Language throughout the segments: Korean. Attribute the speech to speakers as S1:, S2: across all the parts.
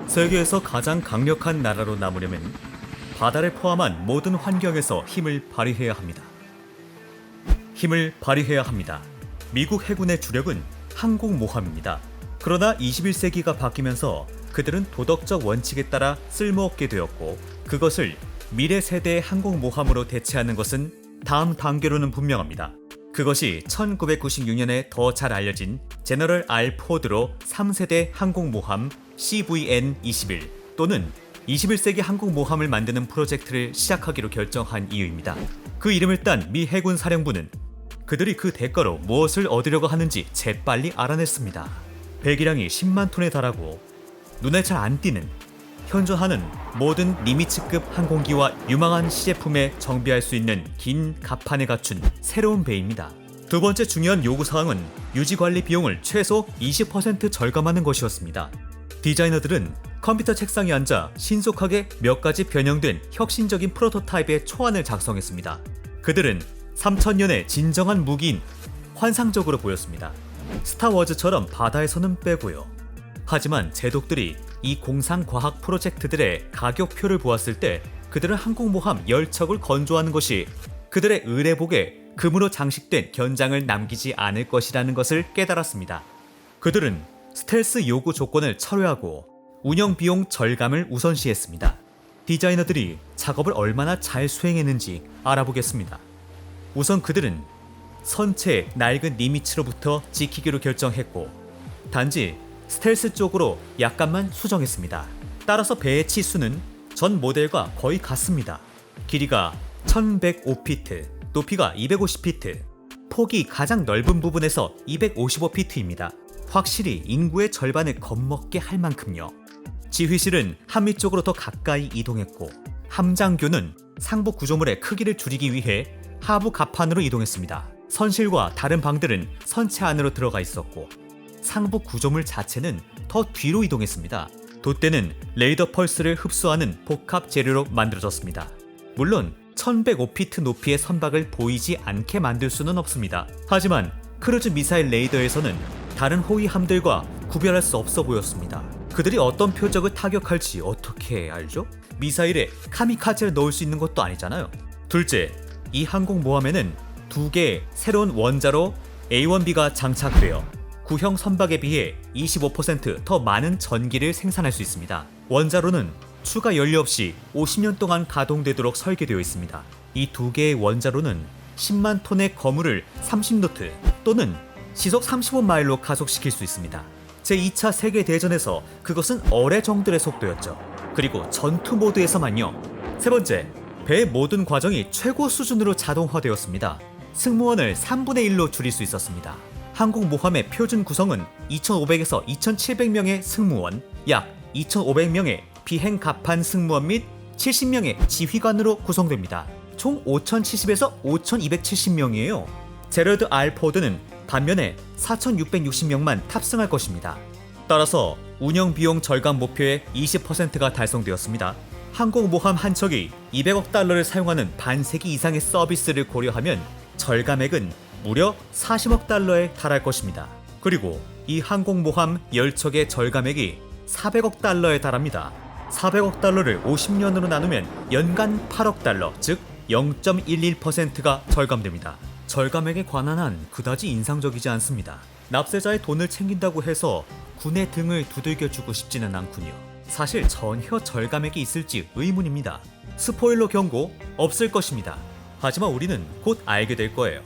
S1: 세계에서 가장 강력한 나라로 남으려면 바다를 포함한 모든 환경에서 힘을 발휘해야 합니다. 힘을 발휘해야 합니다. 미국 해군의 주력은 항공모함입니다. 그러나 21세기가 바뀌면서 그들은 도덕적 원칙에 따라 쓸모없게 되었고, 그것을 미래 세대의 항공모함으로 대체하는 것은 다음 단계로는 분명합니다. 그것이 1996년에 더 잘 알려진 제너럴 R 포드로 3세대 항공모함 CVN-21 또는 21세기 항공모함을 만드는 프로젝트를 시작하기로 결정한 이유입니다. 그 이름을 딴 미 해군 사령부는 그들이 그 대가로 무엇을 얻으려고 하는지 재빨리 알아냈습니다. 배기량이 10만 톤에 달하고 눈에 잘 안 띄는, 현존하는 모든 니미츠급 항공기와 유망한 시제품에 정비할 수 있는 긴 갑판을 갖춘 새로운 배입니다. 두 번째 중요한 요구사항은 유지관리 비용을 최소 20% 절감하는 것이었습니다. 디자이너들은 컴퓨터 책상에 앉아 신속하게 몇 가지 변형된 혁신적인 프로토타입의 초안을 작성했습니다. 그들은 3000년의 진정한 무기인 환상적으로 보였습니다. 스타워즈처럼 바다에서는 빼고요. 하지만 제독들이 이 공상과학 프로젝트들의 가격표를 보았을 때 그들은 항공모함 10척을 건조하는 것이 그들의 의뢰복에 금으로 장식된 견장을 남기지 않을 것이라는 것을 깨달았습니다. 그들은 스텔스 요구 조건을 철회하고 운영 비용 절감을 우선시했습니다. 디자이너들이 작업을 얼마나 잘 수행했는지 알아보겠습니다. 우선 그들은 선체의 낡은 니미츠로부터 지키기로 결정했고, 단지 스텔스 쪽으로 약간만 수정했습니다. 따라서 배의 치수는 전 모델과 거의 같습니다. 길이가 1105피트, 높이가 250피트, 폭이 가장 넓은 부분에서 255피트입니다. 확실히 인구의 절반을 겁먹게 할 만큼요. 지휘실은 한미 쪽으로 더 가까이 이동했고, 함장교는 상부 구조물의 크기를 줄이기 위해 하부 갑판으로 이동했습니다. 선실과 다른 방들은 선체 안으로 들어가 있었고, 상부 구조물 자체는 더 뒤로 이동했습니다. 돛대는 레이더 펄스를 흡수하는 복합 재료로 만들어졌습니다. 물론 1105피트 높이의 선박을 보이지 않게 만들 수는 없습니다. 하지만 크루즈 미사일 레이더에서는 다른 호위함들과 구별할 수 없어 보였습니다. 그들이 어떤 표적을 타격할지 어떻게 알죠? 미사일에 카미카제를 넣을 수 있는 것도 아니잖아요. 둘째, 이 항공모함에는 두 개의 새로운 원자로 A1B가 장착되어 구형 선박에 비해 25% 더 많은 전기를 생산할 수 있습니다. 원자로는 추가 연료 없이 50년 동안 가동되도록 설계되어 있습니다. 이 두 개의 원자로는 10만 톤의 거물을 30노트 또는 시속 35마일로 가속시킬 수 있습니다. 제2차 세계대전에서 그것은 어뢰 정도의 속도였죠. 그리고 전투 모드에서만요. 세 번째, 배의 모든 과정이 최고 수준으로 자동화되었습니다. 승무원을 3분의 1로 줄일 수 있었습니다. 항공모함의 표준 구성은 2,500에서 2,700명의 승무원, 약 2,500명의 비행 갑판 승무원 및 70명의 지휘관으로 구성됩니다. 총 5,070에서 5,270명이에요. 제러드 R 포드는 반면에 4,660명만 탑승할 것입니다. 따라서 운영 비용 절감 목표의 20%가 달성되었습니다. 항공모함 한 척이 200억 달러를 사용하는 반세기 이상의 서비스를 고려하면 절감액은 무려 40억 달러에 달할 것입니다. 그리고 이 항공모함 10척의 절감액이 400억 달러에 달합니다. 400억 달러를 50년으로 나누면 연간 8억 달러, 즉 0.11%가 절감됩니다. 절감액에 관한 한 그다지 인상적이지 않습니다. 납세자의 돈을 챙긴다고 해서 군의 등을 두들겨주고 싶지는 않군요. 사실 전혀 절감액이 있을지 의문입니다. 스포일러 경고, 없을 것입니다. 하지만 우리는 곧 알게 될 거예요.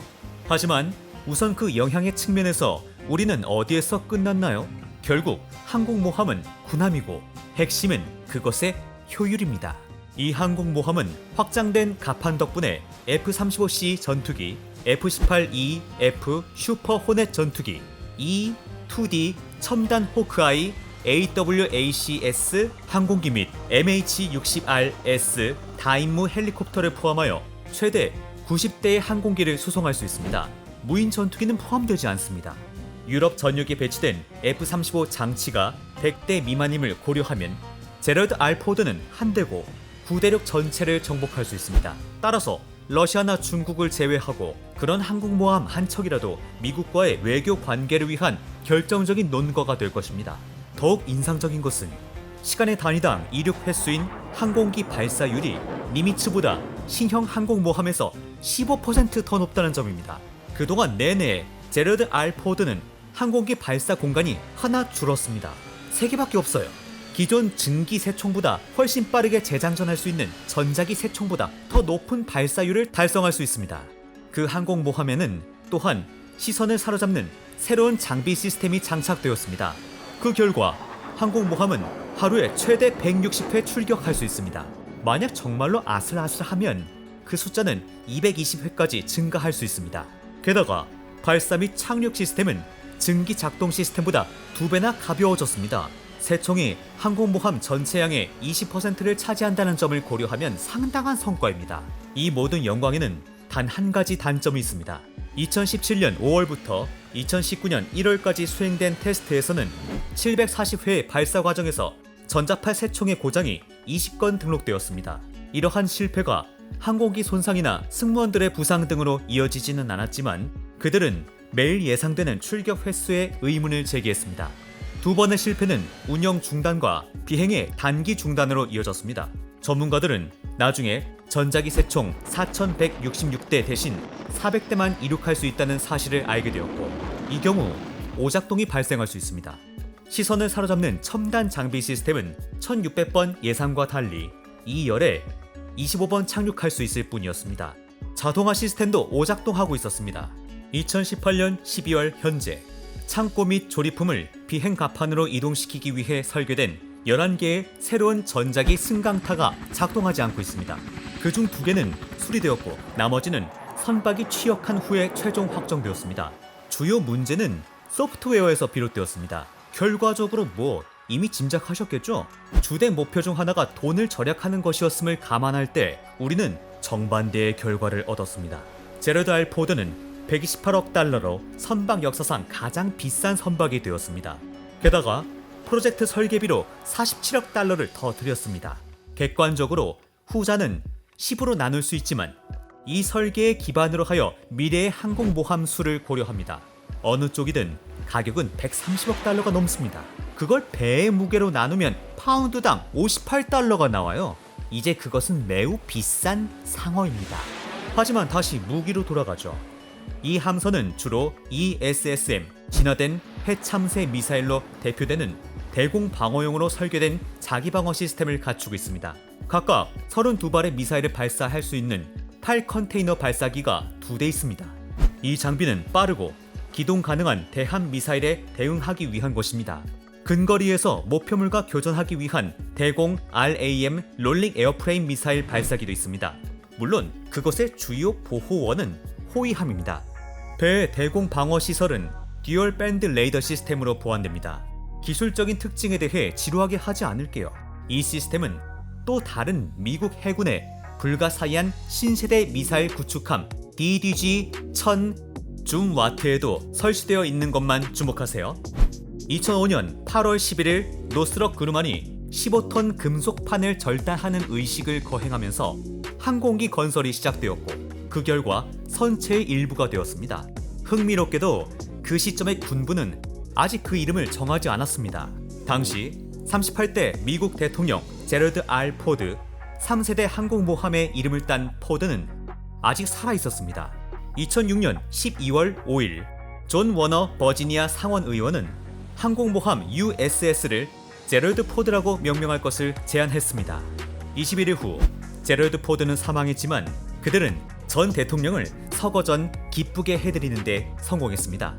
S1: 하지만 우선 그 영향의 측면에서 우리는 어디에서 끝났나요? 결국 항공모함은 군함이고 핵심은 그것의 효율입니다. 이 항공모함은 확장된 갑판 덕분에 F-35C 전투기, F-18E/F 슈퍼 호넷 전투기, E-2D 첨단 호크아이, AWACS 항공기 및 MH-60RS 다임무 헬리콥터를 포함하여 최대 90대의 항공기를 수송할 수 있습니다. 무인 전투기는 포함되지 않습니다. 유럽 전역에 배치된 F-35 장치가 100대 미만임을 고려하면 제러드 R 포드는 한 대고 구대륙 전체를 정복할 수 있습니다. 따라서 러시아나 중국을 제외하고 그런 항공모함 한 척이라도 미국과의 외교 관계를 위한 결정적인 논거가 될 것입니다. 더욱 인상적인 것은 시간의 단위당 이륙 횟수인 항공기 발사율이 니미츠보다 신형 항공모함에서 15% 더 높다는 점입니다. 그동안 내내 제러드 R 포드는 항공기 발사 공간이 하나 줄었습니다. 3개밖에 없어요. 기존 증기 세총보다 훨씬 빠르게 재장전할 수 있는 전자기 세총보다 더 높은 발사율을 달성할 수 있습니다. 그 항공모함에는 또한 시선을 사로잡는 새로운 장비 시스템이 장착되었습니다. 그 결과 항공모함은 하루에 최대 160회 출격할 수 있습니다. 만약 정말로 아슬아슬하면 그 숫자는 220회까지 증가할 수 있습니다. 게다가 발사 및 착륙 시스템은 증기 작동 시스템보다 2배나 가벼워졌습니다. 세총이 항공모함 전체 양의 20%를 차지한다는 점을 고려하면 상당한 성과입니다. 이 모든 영광에는 단 한 가지 단점이 있습니다. 2017년 5월부터 2019년 1월까지 수행된 테스트에서는 740회의 발사 과정에서 전자파 세총의 고장이 20건 등록되었습니다. 이러한 실패가 항공기 손상이나 승무원들의 부상 등으로 이어지지는 않았지만 그들은 매일 예상되는 출격 횟수에 의문을 제기했습니다. 2번의 실패는 운영 중단과 비행의 단기 중단으로 이어졌습니다. 전문가들은 나중에 전자기 세총 4166대 대신 400대만 이륙할 수 있다는 사실을 알게 되었고, 이 경우 오작동이 발생할 수 있습니다. 시선을 사로잡는 첨단 장비 시스템은 1600번 예상과 달리 2열에 25번 착륙할 수 있을 뿐이었습니다. 자동화 시스템도 오작동하고 있었습니다. 2018년 12월 현재 창고 및 조립품을 비행 갑판으로 이동시키기 위해 설계된 11개의 새로운 전자기 승강타가 작동하지 않고 있습니다. 그중 2개는 수리되었고 나머지는 선박이 취역한 후에 최종 확정되었습니다. 주요 문제는 소프트웨어에서 비롯되었습니다. 결과적으로 이미 짐작하셨겠죠? 주된 목표 중 하나가 돈을 절약하는 것이었음을 감안할 때 우리는 정반대의 결과를 얻었습니다. 제러드 R 포드는 128억 달러로 선박 역사상 가장 비싼 선박이 되었습니다. 게다가 프로젝트 설계비로 47억 달러를 더 들였습니다. 객관적으로 후자는 10으로 나눌 수 있지만 이 설계의 기반으로 하여 미래의 항공모함 수를 고려합니다. 어느 쪽이든 가격은 130억 달러가 넘습니다. 그걸 배의 무게로 나누면 파운드당 58달러가 나와요. 이제 그것은 매우 비싼 상어입니다. 하지만 다시 무기로 돌아가죠. 이 함선은 주로 ESSM, 진화된 해참새 미사일로 대표되는 대공 방어용으로 설계된 자기방어 시스템을 갖추고 있습니다. 각각 32발의 미사일을 발사할 수 있는 8컨테이너 발사기가 2대 있습니다. 이 장비는 빠르고 기동 가능한 대함 미사일에 대응하기 위한 것입니다. 근거리에서 목표물과 교전하기 위한 대공 RAM 롤링 에어프레임 미사일 발사기도 있습니다. 물론 그것의 주요 보호원은 호위함입니다. 배의 대공 방어 시설은 듀얼 밴드 레이더 시스템으로 보완됩니다. 기술적인 특징에 대해 지루하게 하지 않을게요. 이 시스템은 또 다른 미국 해군의 불가사의한 신세대 미사일 구축함 DDG-1000 줌와트에도 설치되어 있는 것만 주목하세요. 2005년 8월 11일 노스럽 그루만이 15톤 금속판을 절단하는 의식을 거행하면서 항공기 건설이 시작되었고 그 결과 선체의 일부가 되었습니다. 흥미롭게도 그 시점의 군부는 아직 그 이름을 정하지 않았습니다. 당시 38대 미국 대통령 제러드 R 포드 3세대 항공모함의 이름을 딴 포드는 아직 살아있었습니다. 2006년 12월 5일 존 워너 버지니아 상원 의원은 항공모함 USS를 제러드 포드라고 명명할 것을 제안했습니다. 21일 후 제러드 포드는 사망했지만 그들은 전 대통령을 서거 전 기쁘게 해드리는 데 성공했습니다.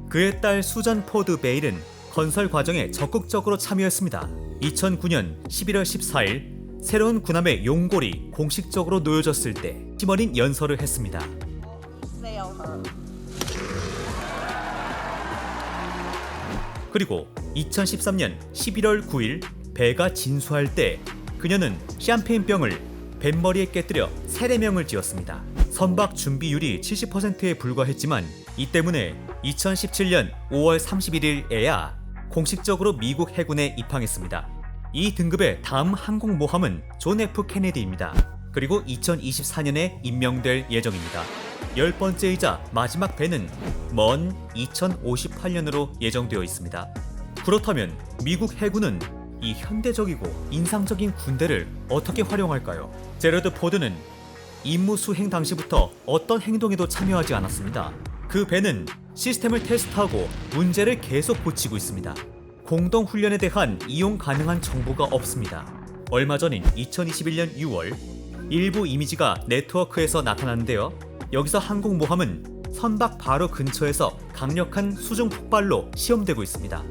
S1: 그의 딸 수전 포드 베일은 건설 과정에 적극적으로 참여했습니다. 2009년 11월 14일 새로운 군함의 용골이 공식적으로 놓여졌을 때 힘어린 연설을 했습니다. 그리고 2013년 11월 9일 배가 진수할 때 그녀는 샴페인병을 뱃머리에 깨뜨려 세례명을 지었습니다. 선박 준비율이 70%에 불과했지만 이 때문에 2017년 5월 31일에야 공식적으로 미국 해군에 입항했습니다. 이 등급의 다음 항공모함은 존 F 케네디입니다. 그리고 2024년에 임명될 예정입니다. 10번째이자 마지막 배는 먼 2058년으로 예정되어 있습니다. 그렇다면 미국 해군은 이 현대적이고 인상적인 군대를 어떻게 활용할까요? 제러드 포드는 임무 수행 당시부터 어떤 행동에도 참여하지 않았습니다. 그 배는 시스템을 테스트하고 문제를 계속 고치고 있습니다. 공동 훈련에 대한 이용 가능한 정보가 없습니다. 얼마 전인 2021년 6월 일부 이미지가 네트워크에서 나타났는데요. 여기서 항공모함은 선박 바로 근처에서 강력한 수중 폭발로 시험되고 있습니다.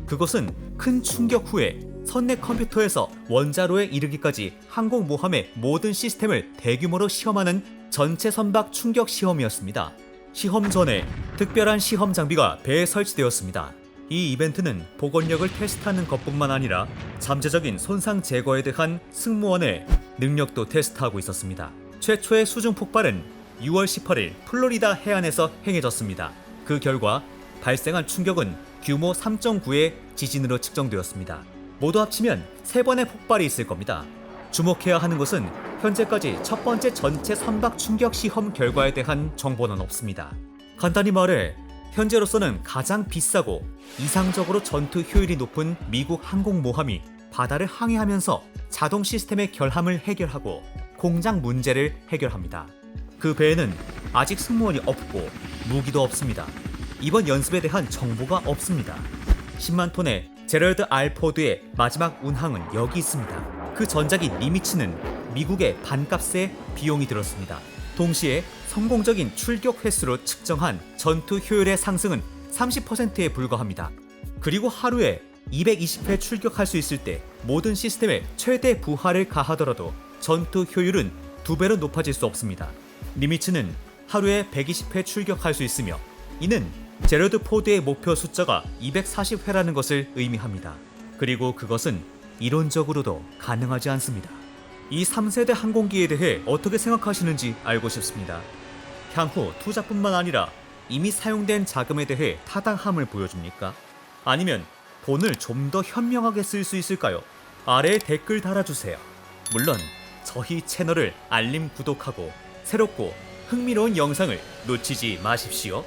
S1: 그것은 큰 충격 후에 선내 컴퓨터에서 원자로에 이르기까지 항공모함의 모든 시스템을 대규모로 시험하는 전체 선박 충격 시험이었습니다. 시험 전에 특별한 시험 장비가 배에 설치되었습니다. 이 이벤트는 복원력을 테스트하는 것뿐만 아니라 잠재적인 손상 제거에 대한 승무원의 능력도 테스트하고 있었습니다. 최초의 수중 폭발은 6월 18일 플로리다 해안에서 행해졌습니다. 그 결과 발생한 충격은 규모 3.9의 지진으로 측정되었습니다. 모두 합치면 3번의 폭발이 있을 겁니다. 주목해야 하는 것은 현재까지 첫 번째 전체 선박 충격 시험 결과에 대한 정보는 없습니다. 간단히 말해 현재로서는 가장 비싸고 이상적으로 전투 효율이 높은 미국 항공모함이 바다를 항해하면서 자동 시스템의 결함을 해결하고 공장 문제를 해결합니다. 그 배에는 아직 승무원이 없고 무기도 없습니다. 이번 연습에 대한 정보가 없습니다. 10만 톤의 제럴드 R 포드의 마지막 운항은 여기 있습니다. 그 전작인 니미츠는 미국의 반값의 비용이 들었습니다. 동시에 성공적인 출격 횟수로 측정한 전투 효율의 상승은 30%에 불과합니다. 그리고 하루에 220회 출격할 수 있을 때 모든 시스템에 최대 부하를 가하더라도 전투 효율은 2배로 높아질 수 없습니다. 니미츠는 하루에 120회 출격할 수 있으며 이는 제러드 포드의 목표 숫자가 240회라는 것을 의미합니다. 그리고 그것은 이론적으로도 가능하지 않습니다. 이 3세대 항공기에 대해 어떻게 생각하시는지 알고 싶습니다. 향후 투자뿐만 아니라 이미 사용된 자금에 대해 타당함을 보여줍니까? 아니면 돈을 좀 더 현명하게 쓸 수 있을까요? 아래에 댓글 달아주세요. 물론 저희 채널을 알림 구독하고 새롭고 흥미로운 영상을 놓치지 마십시오.